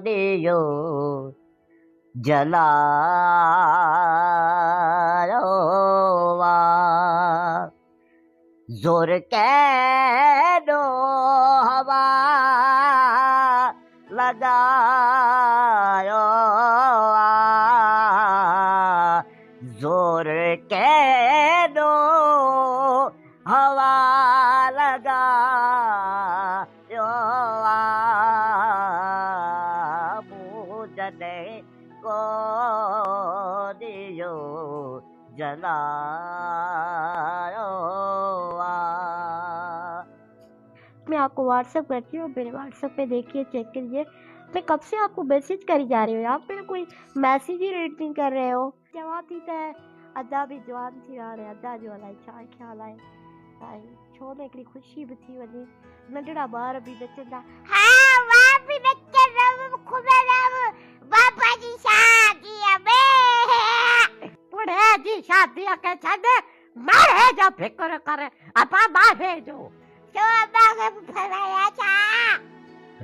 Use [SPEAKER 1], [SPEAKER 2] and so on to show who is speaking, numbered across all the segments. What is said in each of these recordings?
[SPEAKER 1] दियो जलायो जोर कैदो हवा लगायो जोर कैदो हवा लगायो मुझे को दियो जलायो।
[SPEAKER 2] मैं आपको व्हाट्सएप करती हूँ, मेरे व्हाट्सएप पे देखिए, चेक कीजिए। मैं कब से आपको मैसेज करी जा रही हूँ, आप मेरा कोई मैसेज ही रीड नहीं कर रहे हो। जवाब थी त अदा भी जवान थी हाणे अदा जो अलाए छा ख़्यालु आहे। ऐं छो न हिकिड़ी ख़ुशी बि थी वञे, नंढड़ा ॿार बि नचंदा। हाँ मां भी नचंदमि, ख़ुदा बाबा जी शादीअ में। बुढ़े जी शादीअ खे छॾ, मारे जो फिक्र कर, अपा बाबे जो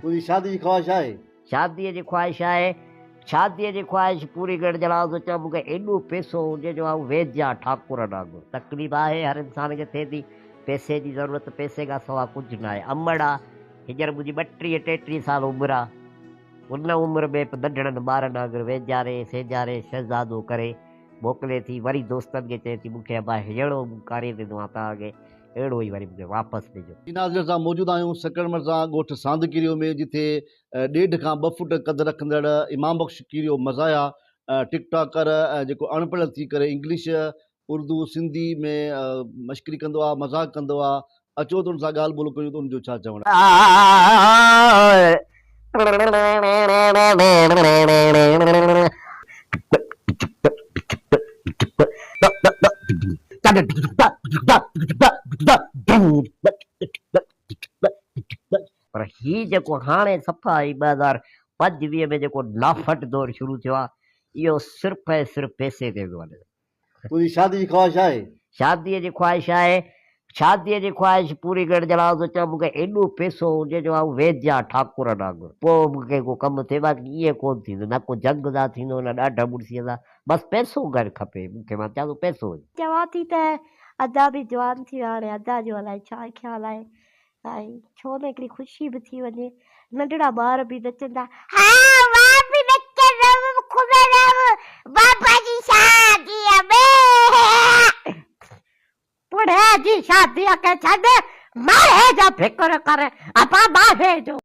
[SPEAKER 3] तुझी शादी जी ख्वाहिश आहे?
[SPEAKER 1] शादीअ जी ख्वाहिश आहे। शादीअ जी ख्वाहिश पूरी करण जे लाइ सोचियां मूंखे एॾो पैसो हुजे जो आउं वेझा ठाकुर नांगुरु। तकलीफ़ आहे हर इंसान खे थिए थी, पैसे जी ज़रूरत, पैसे खां सवाइ कुझु न आहे। अमड़ आहे हींअर मुंहिंजी 32-33 साल उमिरि आहे। उन उमिरि में नंढड़नि ॿारनि वांगुरु वेझारे सेझारे शहज़ादो करे मोकिले थी, वरी दोस्तनि खे चए थी मूंखे अबा अहिड़ो करे ॾिनो आहे तव्हांखे, अहिड़ो ई वरी मूंखे वापसि ॾिजो।
[SPEAKER 3] नाज़िर सां मौजूदु आहियूं सकरमर सां ॻोठ सांदकीरियो में, जिथे 1.5 खां 2 फुट कद रखंदड़ इमाम बख़्श कीरियो मज़ाया टिकटॉकर जेको अणपढ़ियल थी करे इंग्लिश उर्दू सिंधी में मश्करी कंदो आहे, मज़ाक कंदो आहे। अचो त हुन सां ॻाल्हि ॿोलो कयूं त हुनजो छा चवणु आहे।
[SPEAKER 1] पर ही जेको हाणे सफ़ा 2025 में जेको लाफट दौर शुरू थियो आहे, इहो सिर्फ़ु ऐं सिर्फ़ु पैसे ते पियो वञे।
[SPEAKER 3] तुंहिंजी शादी जी ख्वाहिश आहे?
[SPEAKER 1] शादीअ जी ख्वाहिश आहे। शादीअ जी ख्वाहिश पूरी करण जे लाइ सोचियां मूंखे एॾो पैसो हुजे जो आउं वेझा ठाकुर नांगुरु, पोइ मूंखे को कमु थिए। बाक़ी ईअं कोन्ह थींदो, न को जंग सां थींदो, न ॾाढा मुड़िसीअ सां। बसि पैसो गॾु खपे मूंखे, मां चवां थो पैसो हुजे।
[SPEAKER 2] चवां थी त अदा बि जवान थी हाणे अदा जो अलाए छा ख़्यालु आहे। ऐं छो न हिकिड़ी ख़ुशी बि थी वञे, नंढड़ा ॿार बि नचंदा। हाँ मां भी नचंदमि, ख़ुदा बाबा जी शादीअ में। बुढ़े जी शादीअ खे छॾ, मारे जो फिक्र कर, अपा बाबे जो।